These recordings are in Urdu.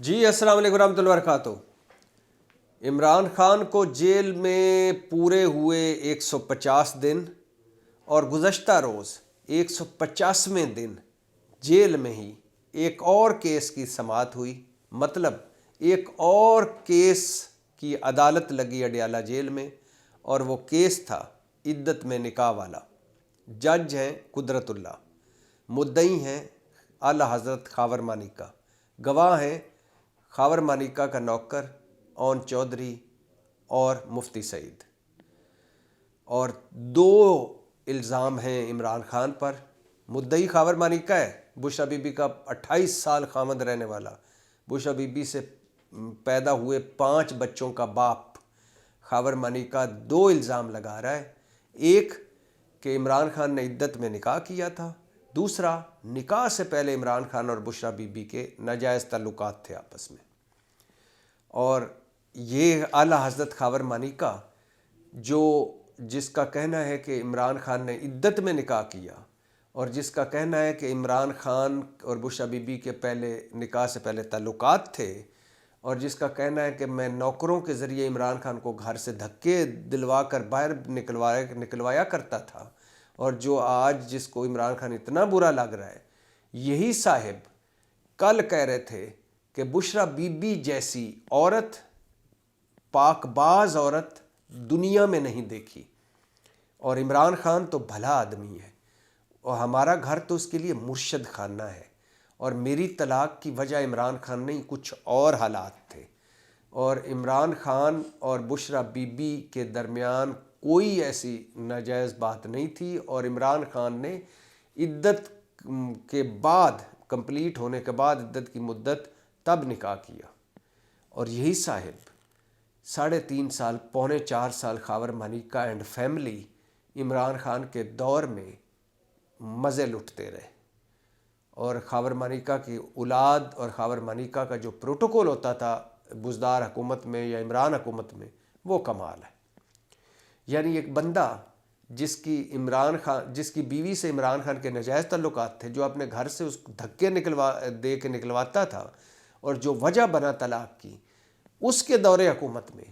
جی السلام علیکم ورحمۃ اللہ وبرکاتہ۔ عمران خان کو جیل میں پورے ہوئے 150 دن اور گزشتہ روز 150ویں دن جیل میں ہی ایک اور کیس کی سماعت ہوئی، مطلب ایک اور کیس کی عدالت لگی اڈیالہ جیل میں، اور وہ کیس تھا عدت میں نکاح والا۔ جج ہیں قدرت اللہ، مدعی ہیں اعلیٰ حضرت خاور مانیکا، گواہ ہیں خاور مانیکا کا نوکر اون چودھری اور مفتی سعید، اور دو الزام ہیں عمران خان پر۔ مدعی خاور مانیکا ہے، بشرا بی بی کا 28 سال خامند رہنے والا، بشرا بی بی سے پیدا ہوئے 5 بچوں کا باپ خاور مانیکا 2 الزام لگا رہا ہے۔ ایک کہ عمران خان نے عدت میں نکاح کیا تھا، دوسرا نکاح سے پہلے عمران خان اور بشرا بی بی کے ناجائز تعلقات تھے آپس میں۔ اور یہ اعلیٰ حضرت خاور مانیکا جس کا کہنا ہے کہ عمران خان نے عدت میں نکاح کیا، اور جس کا کہنا ہے کہ عمران خان اور بشرا بی بی کے نکاح سے پہلے تعلقات تھے، اور جس کا کہنا ہے کہ میں نوکروں کے ذریعے عمران خان کو گھر سے دھکے دلوا کر باہر نکلوایا کرتا تھا، اور جو آج جس کو عمران خان اتنا برا لگ رہا ہے، یہی صاحب کل کہہ رہے تھے کہ بشرا بی بی جیسی عورت، پاک باز عورت دنیا میں نہیں دیکھی، اور عمران خان تو بھلا آدمی ہے، اور ہمارا گھر تو اس کے لیے مرشد خانہ ہے، اور میری طلاق کی وجہ عمران خان نہیں، کچھ اور حالات تھے، اور عمران خان اور بشرا بی بی کے درمیان کوئی ایسی ناجائز بات نہیں تھی، اور عمران خان نے عدت کے بعد، کمپلیٹ ہونے کے بعد عدت کی مدت تب نکاح کیا، اور یہی صاحب 3.5 سال، 3.25 سال خاور مانیکا اینڈ فیملی عمران خان کے دور میں مزے لٹتے رہے، اور خاور مانیکا کی اولاد اور خاور مانیکا کا جو پروٹوکول ہوتا تھا بزدار حکومت میں یا عمران حکومت میں، وہ کمال ہے۔ یعنی ایک بندہ جس کی بیوی سے عمران خان کے ناجائز تعلقات تھے، جو اپنے گھر سے اس دھکے دے کے نکلواتا تھا، اور جو وجہ بنا طلاق کی، اس کے دور حکومت میں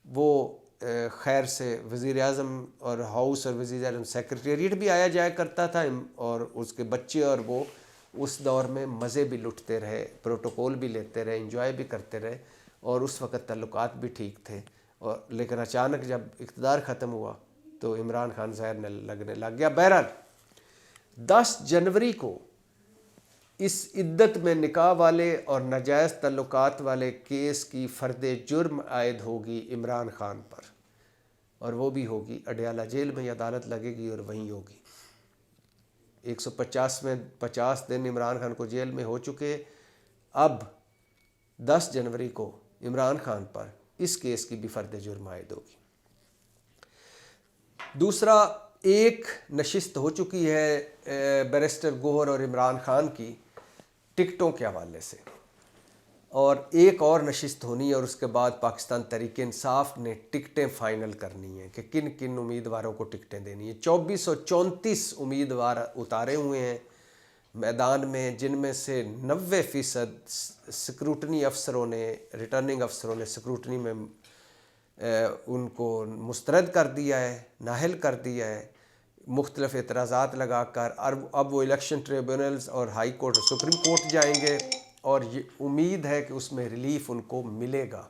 وہ خیر سے وزیر اعظم اور ہاؤس اور وزیر اعظم سیکرٹریٹ بھی آیا جایا کرتا تھا، اور اس کے بچے اور وہ اس دور میں مزے بھی لٹتے رہے، پروٹوکول بھی لیتے رہے، انجوائے بھی کرتے رہے، اور اس وقت تعلقات بھی ٹھیک تھے، لیکن اچانک جب اقتدار ختم ہوا تو عمران خان زہر لگنے لگ گیا۔ بہرحال 10 جنوری کو اس عدت میں نکاح والے اور ناجائز تعلقات والے کیس کی فرد جرم عائد ہوگی عمران خان پر، اور وہ بھی ہوگی اڈیالہ جیل میں، عدالت لگے گی اور وہیں ہوگی۔ 150 دن عمران خان کو جیل میں ہو چکے، اب 10 جنوری کو عمران خان پر اس کیس کی بھی فرد جرم عائد ہوگی۔ دوسرا، ایک نشست ہو چکی ہے بیرسٹر گوہر اور عمران خان کی ٹکٹوں کے حوالے سے، اور ایک اور نشست ہونی ہے، اور اس کے بعد پاکستان تحریک انصاف نے ٹکٹیں فائنل کرنی ہیں کہ کن کن امیدواروں کو ٹکٹیں دینی ہیں۔ 2434 امیدوار اتارے ہوئے ہیں میدان میں، جن میں سے 90% سکروٹنی افسروں نے، ریٹرننگ افسروں نے سکروٹنی میں ان کو مسترد کر دیا ہے، نااہل کر دیا ہے، مختلف اعتراضات لگا کر۔ اب وہ الیکشن ٹریبونلز اور ہائی کورٹ اور سپریم کورٹ جائیں گے، اور یہ امید ہے کہ اس میں ریلیف ان کو ملے گا۔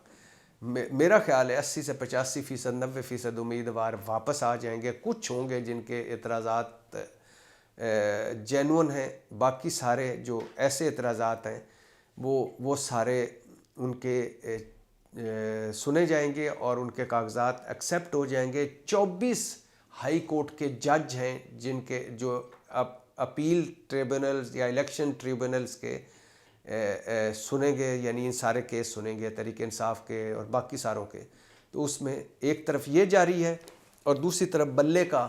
میرا خیال ہے 80 سے 85%، 90% امیدوار واپس آ جائیں گے۔ کچھ ہوں گے جن کے اعتراضات جینون ہیں، باقی سارے جو ایسے اعتراضات ہیں وہ سارے ان کے سنے جائیں گے، اور ان کے کاغذات ایکسیپٹ ہو جائیں گے۔ 24 ہائی کورٹ کے جج ہیں جو اپیل ٹریبونلز یا الیکشن ٹریبونلز کے سنیں گے، یعنی ان سارے کیس سنیں گے تحریک انصاف کے اور باقی ساروں کے۔ تو اس میں ایک طرف یہ جاری ہے، اور دوسری طرف بلے کا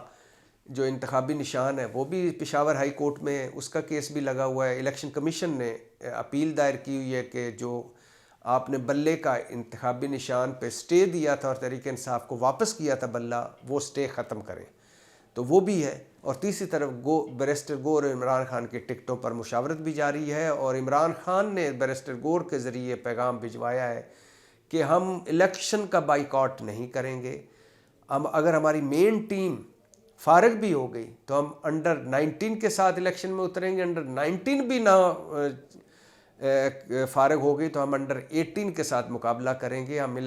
جو انتخابی نشان ہے وہ بھی پشاور ہائی کورٹ میں ہے، اس کا کیس بھی لگا ہوا ہے۔ الیکشن کمیشن نے اپیل دائر کی ہوئی ہے کہ جو آپ نے بلے کا انتخابی نشان پہ سٹے دیا تھا اور تحریک انصاف کو واپس کیا تھا بلہ، وہ سٹے ختم کریں۔ تو وہ بھی ہے. اور تیسری طرف بیرسٹر گور اور عمران خان کی ٹکٹوں پر مشاورت بھی جاری ہے, اور عمران خان نے بیرسٹر گور کے ذریعے پیغام بھجوایا ہے کہ ہم الیکشن کا بائیکاٹ نہیں کریں گے. اگر ہماری مین ٹیم فارغ بھی ہو گئی تو ہم انڈر 19 کے ساتھ الیکشن میں اتریں گے, انڈر 19 بھی نہ فارغ ہو گئی تو ہم انڈر 18 کے ساتھ مقابلہ کریں گے. ہم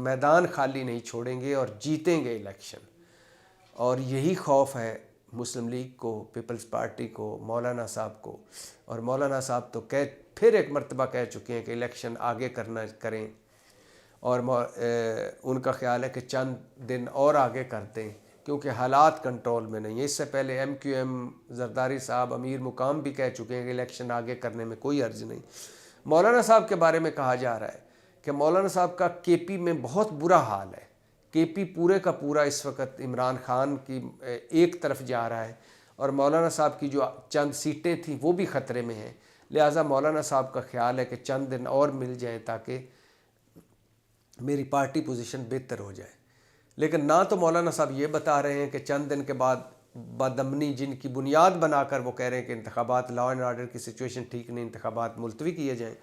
میدان خالی نہیں چھوڑیں گے اور جیتیں گے الیکشن. اور یہی خوف ہے مسلم لیگ کو, پیپلز پارٹی کو, مولانا صاحب کو. اور مولانا صاحب تو پھر ایک مرتبہ کہہ چکے ہیں کہ الیکشن آگے کریں, اور ان کا خیال ہے کہ چند دن اور آگے کرتے ہیں کیونکہ حالات کنٹرول میں نہیں ہیں. اس سے پہلے ایم کیو ایم زرداری صاحب امیر مقام بھی کہہ چکے ہیں کہ الیکشن آگے کرنے میں کوئی حرج نہیں. مولانا صاحب کے بارے میں کہا جا رہا ہے کہ مولانا صاحب کا کے پی میں بہت برا حال ہے. کے پی پورے کا پورا اس وقت عمران خان کی ایک طرف جا رہا ہے, اور مولانا صاحب کی جو چند سیٹیں تھیں وہ بھی خطرے میں ہیں. لہٰذا مولانا صاحب کا خیال ہے کہ چند دن اور مل جائیں تاکہ میری پارٹی پوزیشن بہتر ہو جائے. لیکن نہ تو مولانا صاحب یہ بتا رہے ہیں کہ چند دن کے بعد بدامنی جن کی بنیاد بنا کر وہ کہہ رہے ہیں کہ انتخابات, لا اینڈ آرڈر کی سچویشن ٹھیک نہیں, انتخابات ملتوی کیے جائیں,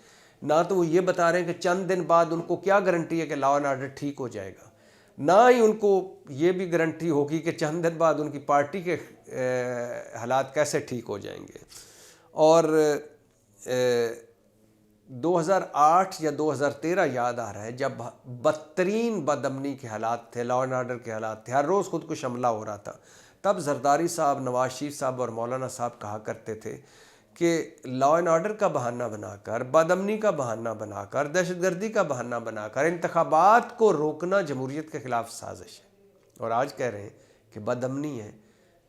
نہ تو وہ یہ بتا رہے ہیں کہ چند دن بعد ان کو کیا گارنٹی ہے کہ لا اینڈ آرڈر ٹھیک ہو جائے گا, نہ ہی ان کو یہ بھی گارنٹی ہوگی کہ چند دن بعد ان کی پارٹی کے حالات کیسے ٹھیک ہو جائیں گے. اور 2008 یا 2013 یاد آ رہا ہے جب بدترین بدامنی کے حالات تھے, لا اینڈ آرڈر کے حالات تھے, ہر روز خود کش حملہ ہو رہا تھا, تب زرداری صاحب, نواز شریف صاحب اور مولانا صاحب کہا کرتے تھے کہ لا اینڈ آرڈر کا بہانہ بنا کر, بدامنی کا بہانہ بنا کر, دہشت گردی کا بہانہ بنا کر انتخابات کو روکنا جمہوریت کے خلاف سازش ہے. اور آج کہہ رہے ہیں کہ بدامنی ہے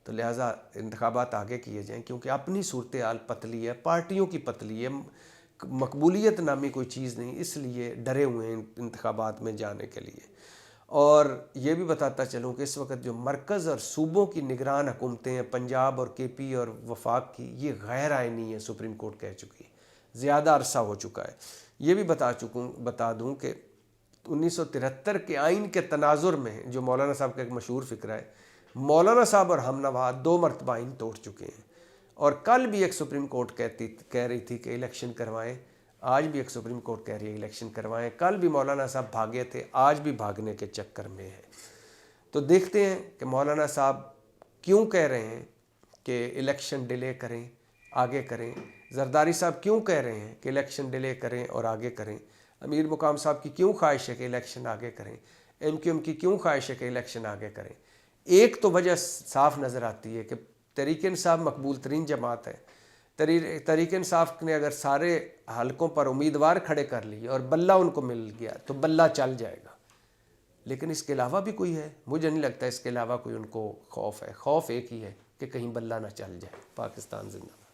تو لہٰذا انتخابات آگے کیے جائیں کیونکہ اپنی صورتحال پتلی ہے, پارٹیوں کی پتلی ہے, مقبولیت نامی کوئی چیز نہیں, اس لیے ڈرے ہوئے ہیں انتخابات میں جانے کے لیے. اور یہ بھی بتاتا چلوں کہ اس وقت جو مرکز اور صوبوں کی نگران حکومتیں ہیں, پنجاب اور کے پی اور وفاق کی, یہ غیر آئینی ہے, سپریم کورٹ کہہ چکی ہے, زیادہ عرصہ ہو چکا ہے. یہ بھی بتا دوں کہ 1973 کے آئین کے تناظر میں جو مولانا صاحب کا ایک مشہور فکرہ ہے, مولانا صاحب اور ہم نوا 2 مرتبہ آئین توڑ چکے ہیں. اور کل بھی ایک سپریم کورٹ کہہ رہی تھی کہ الیکشن کروائیں, آج بھی ایک سپریم کورٹ کہہ رہی ہے الیکشن کروائیں. کل بھی مولانا صاحب بھاگے تھے, آج بھی بھاگنے کے چکر میں ہیں. تو دیکھتے ہیں کہ مولانا صاحب کیوں کہہ رہے ہیں کہ الیکشن ڈیلے کریں, آگے کریں. زرداری صاحب کیوں کہہ رہے ہیں کہ الیکشن ڈیلے کریں اور آگے کریں. امیر مقام صاحب کی کیوں خواہش ہے کہ الیکشن آگے کریں. ایم کیو ایم کی کیوں خواہش ہے کہ الیکشن آگے کریں. ایک تو وجہ صاف نظر آتی ہے کہ تحریک انصاف مقبول ترین جماعت ہے. تحریک انصاف نے اگر سارے حلقوں پر امیدوار کھڑے کر لیے اور بلہ ان کو مل گیا تو بلہ چل جائے گا. لیکن اس کے علاوہ بھی کوئی ہے؟ مجھے نہیں لگتا اس کے علاوہ کوئی ان کو خوف ہے. خوف ایک ہی ہے کہ کہیں بلہ نہ چل جائے. پاکستان زندہ باد.